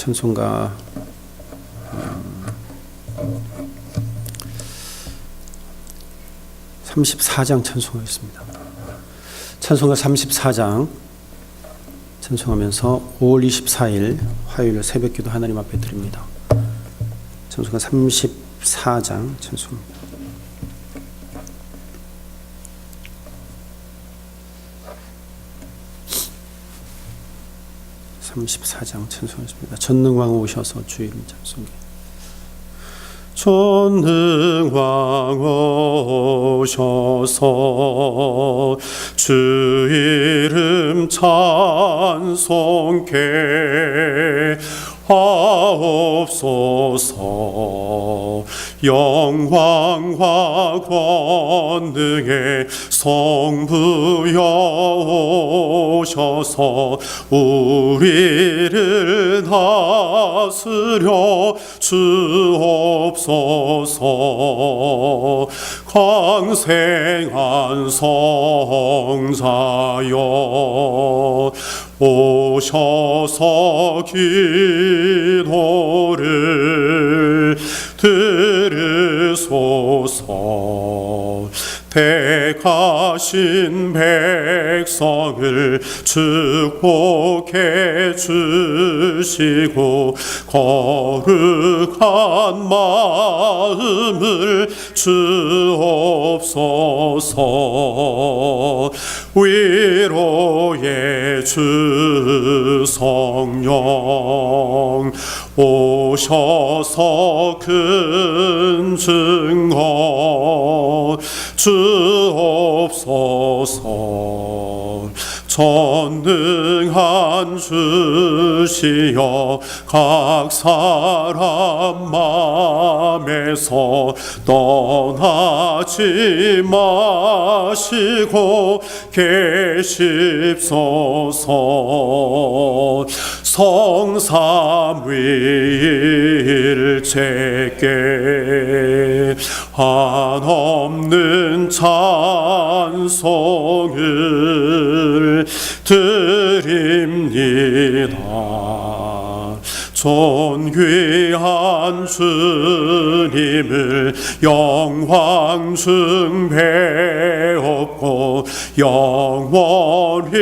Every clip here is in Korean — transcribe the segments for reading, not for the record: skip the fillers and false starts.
찬송가 34장 찬송하겠습니다. 찬송가 34장 찬송하면서 5월 24일 화요일 새벽기도 하나님 앞에 드립니다. 찬송가 34장 찬송입니다. 34장 찬송하십니다. 전능왕 오셔서 주 이름 찬송해. 전능왕 오셔서 주 이름 찬송케 하옵소서. 영광과 권능의 성부여 오셔서 우리를 다스려 주옵소서. 강생한 성자여 오셔서 기도를 들으소서. 택하신 백성을 축복해 주시고 거룩한 마음을 주옵소서. 위로의 주 성령 오셔서 큰 증거 주옵소서. 전능한 주시여 각 사람 마음에서 떠나지 마시고 계십소서. 성삼위일체께 한없는 찬송을 드립니다. 존귀한 주님을 영광 숭배하옵고 영원히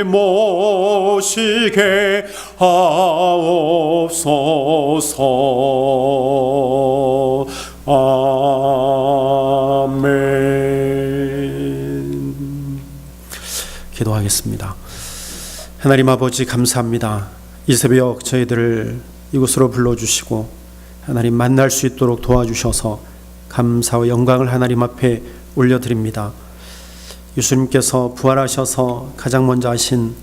모시게 하옵소서. 아멘. 기도하겠습니다. 하나님 아버지 감사합니다. 이 새벽 저희들을 이곳으로 불러주시고 하나님 만날 수 있도록 도와주셔서 감사와 영광을 하나님 앞에 올려드립니다. 예수님께서 부활하셔서 가장 먼저 하신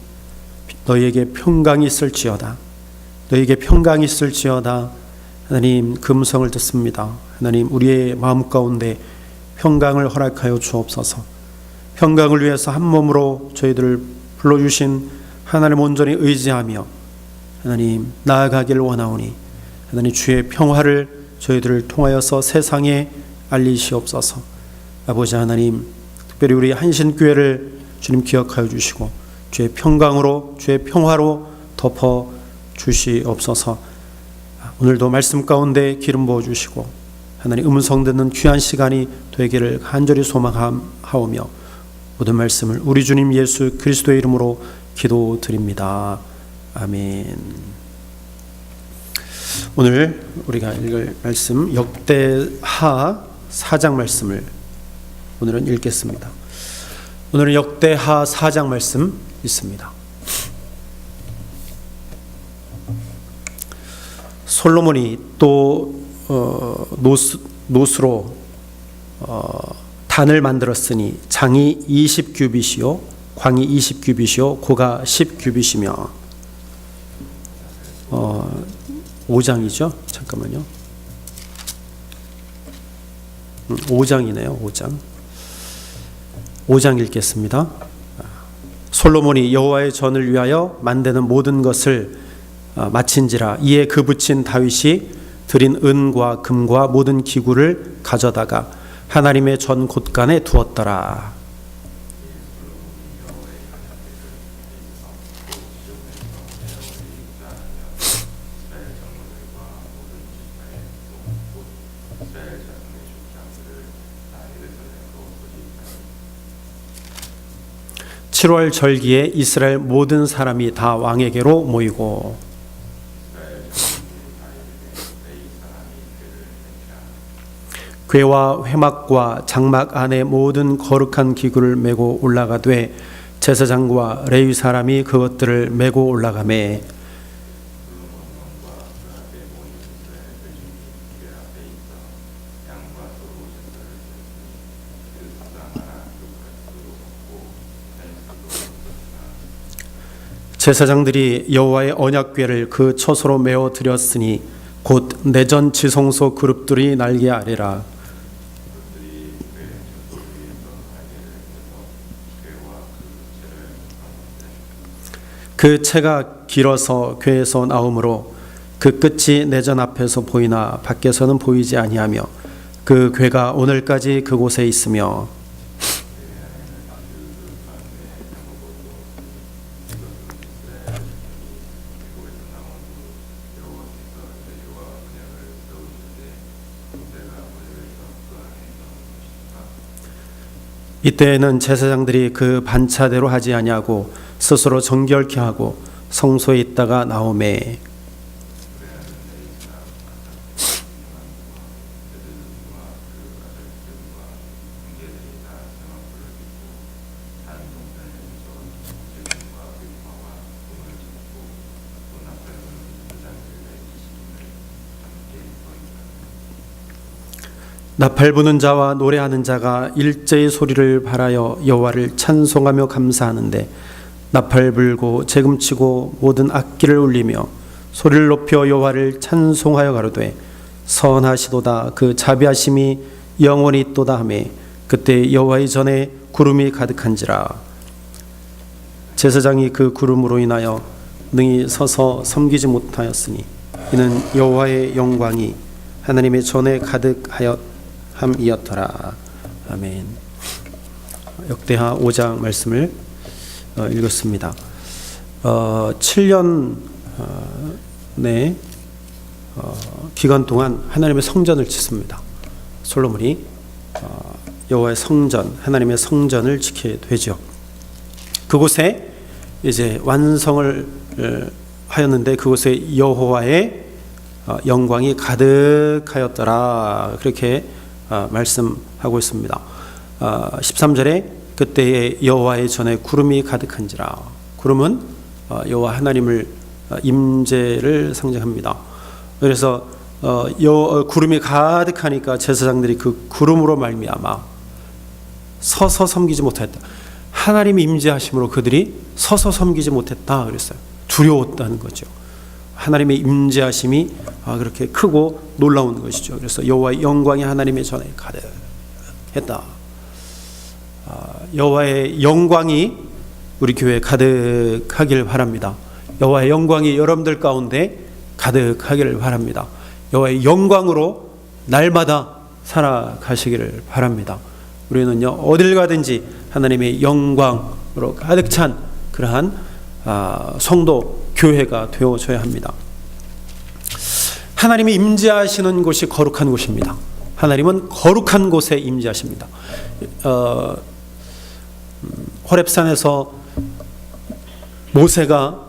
너희에게 평강이 있을지어다, 너희에게 평강이 있을지어다. 하나님 그 음성을 듣습니다. 하나님 우리의 마음 가운데 평강을 허락하여 주옵소서. 평강을 위해서 한 몸으로 저희들을 불러주신 하나님 온전히 의지하며 하나님 나아가길 원하오니 하나님 주의 평화를 저희들을 통하여서 세상에 알리시옵소서. 아버지 하나님 특별히 우리 한신교회를 주님 기억하여 주시고 주의 평강으로 주의 평화로 덮어 주시옵소서. 오늘도 말씀 가운데 기름 부어 주시고 하나님 음성 듣는 귀한 시간이 되기를 간절히 소망하오며 모든 말씀을 우리 주님 예수 그리스도의 이름으로 기도드립니다. 아멘. 오늘 우리가 읽을 말씀 역대하 4장 말씀을 오늘은 읽겠습니다. 오늘은 역대하 4장 말씀 있습니다. 솔로몬이 또 노수로 단을 만들었으니 장이 20규빗이요 광이 20규빗이요 고가 10규빗이며 5장이죠. 잠깐만요. 5장이네요. 5장 읽겠습니다. 솔로몬이 여호와의 전을 위하여 만드는 모든 것을 마친지라. 이에 그 붙인 다윗이 드린 은과 금과 모든 기구를 가져다가 하나님의 전 곳간에 두었더라. 7월 절기에 이스라엘 모든 사람이 다 왕에게로 모이고 궤와 회막과 장막 안에 모든 거룩한 기구를 메고 올라가되 제사장과 레위 사람이 그것들을 메고 올라가매 제사장들이 여호와의 언약궤를 그 처소로 메어 드렸으니 곧 내전 지성소 그룹들이 날개 아래라. 그 채가 길어서 궤에서 나오므로 그 끝이 내전 앞에서 보이나 밖에서는 보이지 아니하며 그 궤가 오늘까지 그곳에 있으며 이때에는 제사장들이 그 반차대로 하지 아니하고 스스로 정결케 하고 성소에 있다가 나오매 나팔 부는 자와 노래하는 자가 일제의 소리를 발하여 여호와를 찬송하며 감사하는데 나팔 불고 재금치고 모든 악기를 울리며 소리를 높여 여호와를 찬송하여 가로되 선하시도다 그 자비하심이 영원히 있도다 하매 그때 여호와의 전에 구름이 가득한지라. 제사장이 그 구름으로 인하여 능히 서서 섬기지 못하였으니 이는 여호와의 영광이 하나님의 전에 가득하여 함이었더라. 아멘. 역대하 5장 말씀을 읽었습니다. 7년 내 기간 동안 하나님의 성전을 짓습니다. 솔로몬이 여호와의 성전, 하나님의 성전을 지키게 되죠. 그곳에 이제 완성을 하였는데 그곳에 여호와의 영광이 가득하였더라. 그렇게 말씀하고 있습니다. 13절에 그때의 여호와의 전에 구름이 가득한지라. 구름은 여호와 하나님을 임재를 상징합니다. 그래서 구름이 가득하니까 제사장들이 그 구름으로 말미암아 서서 섬기지 못했다. 하나님이 임재하심으로 그들이 서서 섬기지 못했다 그랬어요. 두려웠다는 거죠. 하나님의 임재하심이 그렇게 크고 놀라운 것이죠. 그래서 여호와의 영광이 하나님의 전에 가득했다. 여호와의 영광이 우리 교회에 가득하길 바랍니다. 여호와의 영광이 여러분들 가운데 가득하기를 바랍니다. 여호와의 영광으로 날마다 살아가시기를 바랍니다. 우리는요 어딜 가든지 하나님의 영광으로 가득 찬 그러한 성도 교회가 되어져야 합니다. 하나님이 임재하시는 곳이 거룩한 곳입니다. 하나님은 거룩한 곳에 임재하십니다. 호렙산에서 모세가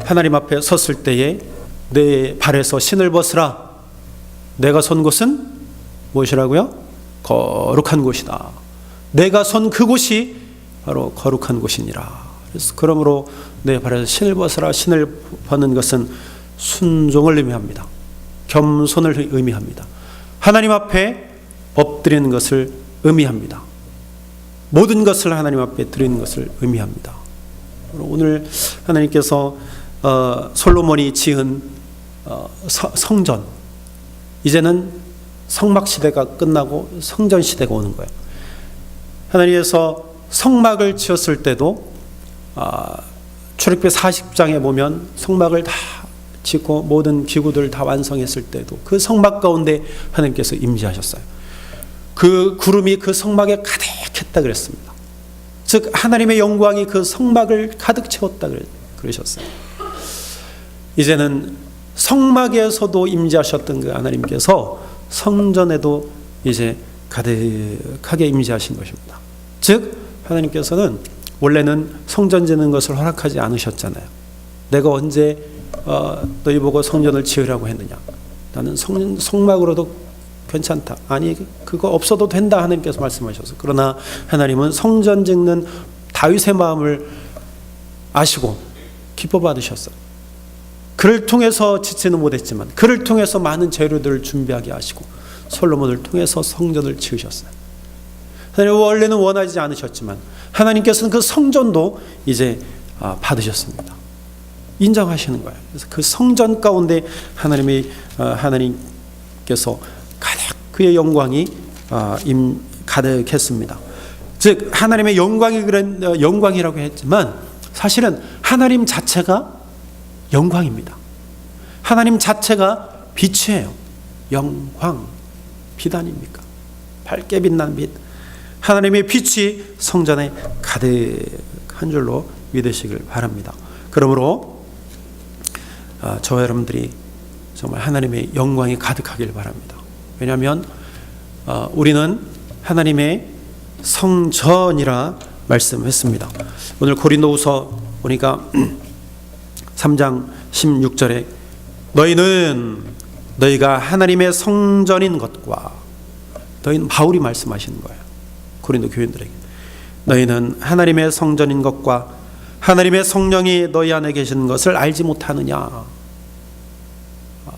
하나님 앞에 섰을 때에 내 발에서 신을 벗으라. 내가 선 곳은 무엇이라고요? 거룩한 곳이다. 내가 선 그곳이 바로 거룩한 곳이니라. 그래서 그러므로 내 발에서 신을 벗으라. 신을 벗는 것은 순종을 의미합니다. 겸손을 의미합니다. 하나님 앞에 엎드리는 것을 의미합니다. 모든 것을 하나님 앞에 드리는 것을 의미합니다. 오늘 하나님께서 솔로몬이 지은 성전, 이제는 성막 시대가 끝나고 성전 시대가 오는 거예요. 하나님께서 성막을 지었을 때도 출애굽기 40장에 보면 성막을 다 짓고 모든 기구들을 다 완성했을 때도 그 성막 가운데 하나님께서 임재하셨어요. 그 구름이 그 성막에 가득했다 그랬습니다. 즉 하나님의 영광이 그 성막을 가득 채웠다 그러셨어요. 이제는 성막에서도 임재하셨던 그 하나님께서 성전에도 이제 가득하게 임재하신 것입니다. 즉 하나님께서는 원래는 성전 짓는 것을 허락하지 않으셨잖아요. 내가 언제 너희 보고 성전을 지으라고 했느냐. 나는 성막으로도 괜찮다. 아니 그거 없어도 된다 하나님께서 말씀하셔서. 그러나 하나님은 성전 짓는 다윗의 마음을 아시고 기뻐 받으셨어요. 그를 통해서 짓지는 못했지만 그를 통해서 많은 재료들을 준비하게 하시고 솔로몬을 통해서 성전을 지으셨어요. 하나님 원래는 원하지 않으셨지만 하나님께서는 그 성전도 이제 받으셨습니다. 인정하시는 거예요. 그래서 그 성전 가운데 하나님께서 가득 그의 영광이 가득했습니다. 즉 하나님의 영광이 그런 영광이라고 했지만 사실은 하나님 자체가 영광입니다. 하나님 자체가 빛이에요. 영광, 빛 아닙니까? 밝게 빛나는 빛. 하나님의 빛이 성전에 가득한 줄로 믿으시길 바랍니다. 그러므로 저와 여러분들이 정말 하나님의 영광이 가득하길 바랍니다. 왜냐하면 우리는 하나님의 성전이라 말씀했습니다. 오늘 고린도후서 보니까 3장 16절에 너희가 하나님의 성전인 것과 너희는 바울이 말씀하시는 거예요. 고린도 교인들에게 너희는 하나님의 성전인 것과 하나님의 성령이 너희 안에 계시는 것을 알지 못하느냐.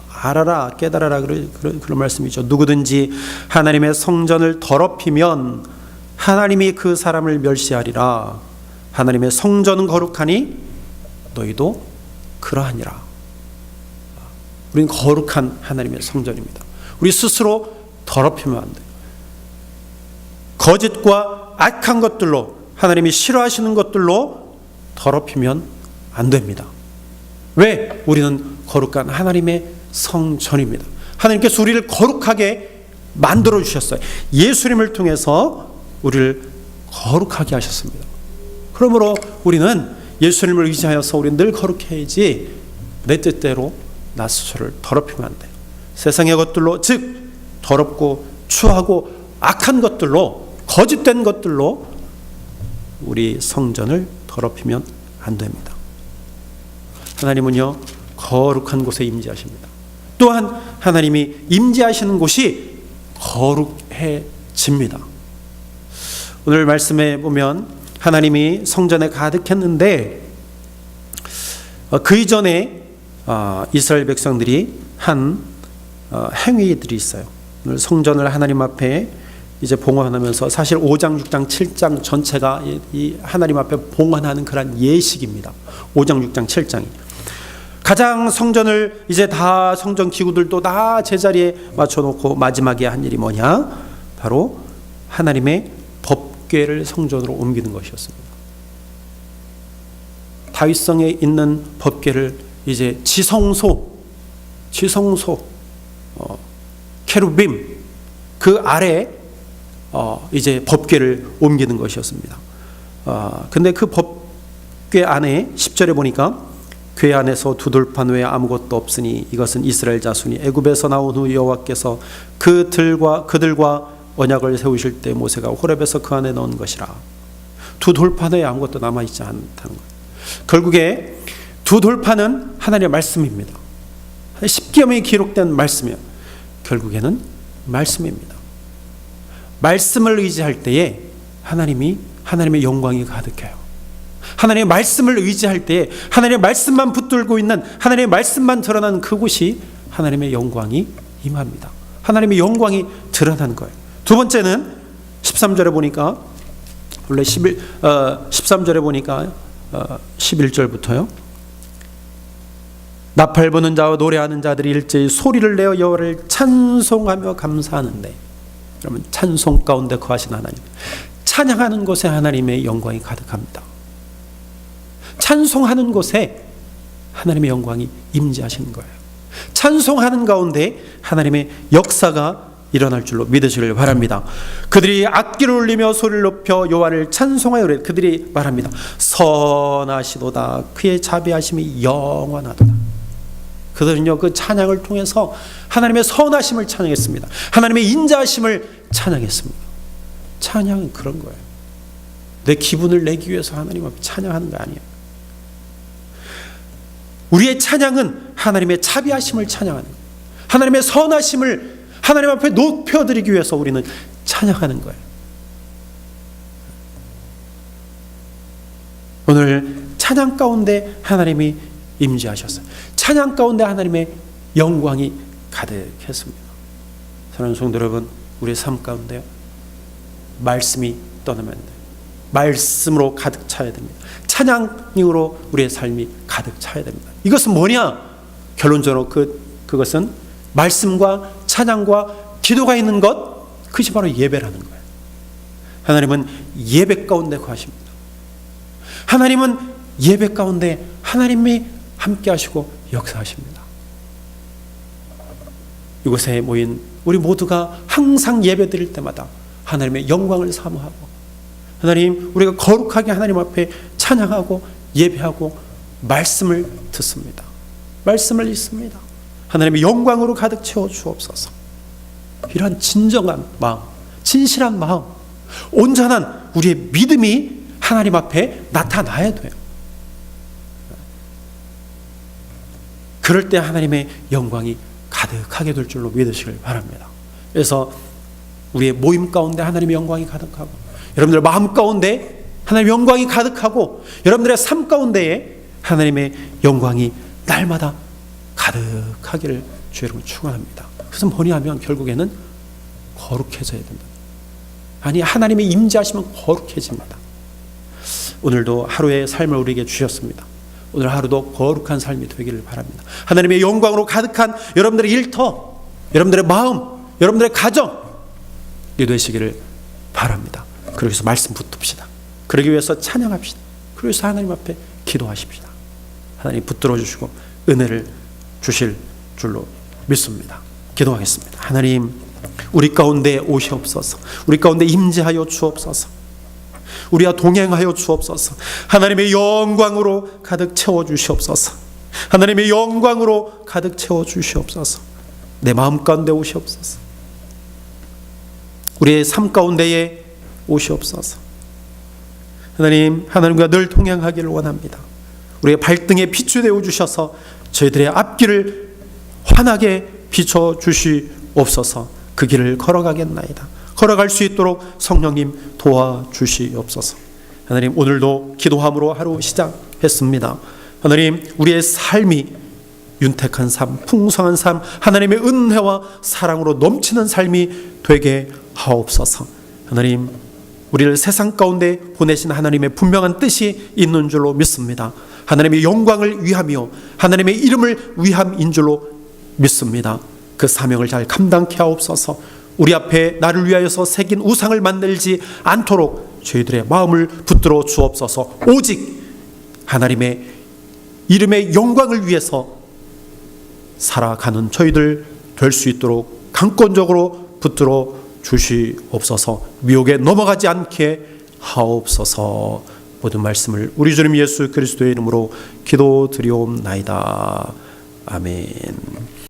알아라 깨달아라 그런 말씀이죠. 누구든지 하나님의 성전을 더럽히면 하나님이 그 사람을 멸시하리라. 하나님의 성전은 거룩하니 너희도 그러하니라. 우리는 거룩한 하나님의 성전입니다. 우리 스스로 더럽히면 안 돼요. 거짓과 악한 것들로 하나님이 싫어하시는 것들로 더럽히면 안 됩니다. 왜? 우리는 거룩한 하나님의 성전입니다. 하나님께서 우리를 거룩하게 만들어 주셨어요. 예수님을 통해서 우리를 거룩하게 하셨습니다. 그러므로 우리는 예수님을 의지하여서 우리는 늘 거룩해야지 내 뜻대로 나 스스로를 더럽히면 안 돼요. 세상의 것들로 즉 더럽고 추하고 악한 것들로 거짓된 것들로 우리 성전을 더럽히면 안 됩니다. 하나님은요 거룩한 곳에 임재하십니다. 또한 하나님이 임재하시는 곳이 거룩해집니다. 오늘 말씀에 보면 하나님이 성전에 가득했는데 그 이전에 이스라엘 백성들이 한 행위들이 있어요. 오늘 성전을 하나님 앞에 이제 봉헌하면서 사실 5장, 6장, 7장 전체가 이 하나님 앞에 봉헌하는 그런 예식입니다. 5장, 6장, 7장이 가장 성전을 이제 다 성전 기구들도 다 제자리에 맞춰놓고 마지막에 한 일이 뭐냐? 바로 하나님의 법궤를 성전으로 옮기는 것이었습니다. 다윗성에 있는 법궤를 이제 지성소 케루빔 그 아래 이제 법궤를 옮기는 것이었습니다. 근데 그 법궤 안에 10절에 보니까 궤 안에서 두 돌판 외에 아무것도 없으니 이것은 이스라엘 자손이 애굽에서 나온 후 여호와께서 그들과 언약을 세우실 때 모세가 호렙에서 그 안에 넣은 것이라. 두 돌판 외에 아무것도 남아있지 않다는 거예요. 결국에 두 돌판은 하나님의 말씀입니다. 십계명이 기록된 말씀이요. 결국에는 말씀입니다. 말씀을 의지할 때에 하나님의 영광이 가득해요. 하나님의 말씀을 의지할 때에 하나님의 말씀만 붙들고 있는 하나님의 말씀만 드러나는 그곳이 하나님의 영광이 임합니다. 하나님의 영광이 드러나는 거예요. 두 번째는 13절에 보니까 원래 13절에 보니까 11절부터요. 나팔 부는 자와 노래하는 자들이 일제히 소리를 내어 여호와를 찬송하며 감사하는데, 그러면 찬송 가운데 거하신 하나님, 찬양하는 곳에 하나님의 영광이 가득합니다. 찬송하는 곳에 하나님의 영광이 임재하시는 거예요. 찬송하는 가운데 하나님의 역사가 일어날 줄로 믿으시길 바랍니다. 그들이 악기를 울리며 소리를 높여 여호와를 찬송하여 그들이 말합니다. 선하시도다. 그의 자비하심이 영원하도다. 그들은요 그 찬양을 통해서 하나님의 선하심을 찬양했습니다. 하나님의 인자하심을 찬양했습니다. 찬양은 그런 거예요. 내 기분을 내기 위해서 하나님 앞에 찬양하는 거 아니에요. 우리의 찬양은 하나님의 자비하심을 찬양하는 거예요. 하나님의 선하심을 하나님 앞에 높여드리기 위해서 우리는 찬양하는 거예요. 오늘 찬양 가운데 하나님이 임재하셨어요. 찬양 가운데 하나님의 영광이 가득했습니다. 사랑하는 성도 여러분, 우리의 삶 가운데 말씀이 떠나면 안 돼요. 말씀으로 가득 차야 됩니다. 찬양으로 우리의 삶이 가득 차야 됩니다. 이것은 뭐냐? 결론적으로 그것은 말씀과 찬양과 기도가 있는 것, 그것이 바로 예배라는 거예요. 하나님은 예배 가운데 거하십니다. 하나님은 예배 가운데 하나님이 함께 하시고 역사하십니다. 이곳에 모인 우리 모두가 항상 예배 드릴 때마다 하나님의 영광을 사모하고, 하나님, 우리가 거룩하게 하나님 앞에 찬양하고 예배하고 말씀을 듣습니다. 말씀을 읽습니다. 하나님의 영광으로 가득 채워 주옵소서. 이러한 진정한 마음, 진실한 마음, 온전한 우리의 믿음이 하나님 앞에 나타나야 돼요. 그럴 때 하나님의 영광이 가득하게 될 줄로 믿으시길 바랍니다. 그래서 우리의 모임 가운데 하나님의 영광이 가득하고, 여러분들의 마음 가운데 하나님의 영광이 가득하고, 여러분들의 삶 가운데에 하나님의 영광이 날마다 가득하기를 주 여러분 축원합니다. 그래서 뭐냐 하면 결국에는 거룩해져야 된다. 아니, 하나님의 임재하시면 거룩해집니다. 오늘도 하루의 삶을 우리에게 주셨습니다. 오늘 하루도 거룩한 삶이 되기를 바랍니다. 하나님의 영광으로 가득한 여러분들의 일터, 여러분들의 마음, 여러분들의 가정 되시기를 바랍니다. 그러기 위해서 말씀 붙듭시다. 그러기 위해서 찬양합시다. 그러기 위해서 하나님 앞에 기도하십시다. 하나님 붙들어 주시고 은혜를 주실 줄로 믿습니다. 기도하겠습니다. 하나님, 우리 가운데 오시옵소서. 우리 가운데 임재하여 주옵소서. 우리와 동행하여 주옵소서. 하나님의 영광으로 가득 채워 주시옵소서. 하나님의 영광으로 가득 채워 주시옵소서. 내 마음 가운데 오시옵소서. 우리의 삶 가운데에 오시옵소서. 하나님, 하나님과 늘 동행하기를 원합니다. 우리의 발등에 빛이 되어 주셔서 저희들의 앞길을 환하게 비춰 주시옵소서. 그 길을 걸어가겠나이다. 걸어갈 수 있도록 성령님 도와주시옵소서. 하나님, 오늘도 기도함으로 하루 시작했습니다. 하나님, 우리의 삶이 윤택한 삶, 풍성한 삶, 하나님의 은혜와 사랑으로 넘치는 삶이 되게 하옵소서. 하나님, 우리를 세상 가운데 보내신 하나님의 분명한 뜻이 있는 줄로 믿습니다. 하나님의 영광을 위하며 하나님의 이름을 위함인 줄로 믿습니다. 그 사명을 잘 감당케 하옵소서. 우리 앞에 나를 위하여서 새긴 우상을 만들지 않도록 저희들의 마음을 붙들어 주옵소서. 오직 하나님의 이름의 영광을 위해서 살아가는 저희들 될 수 있도록 강권적으로 붙들어 주시옵소서. 미혹에 넘어가지 않게 하옵소서. 모든 말씀을 우리 주님 예수 그리스도의 이름으로 기도드리옵나이다. 아멘.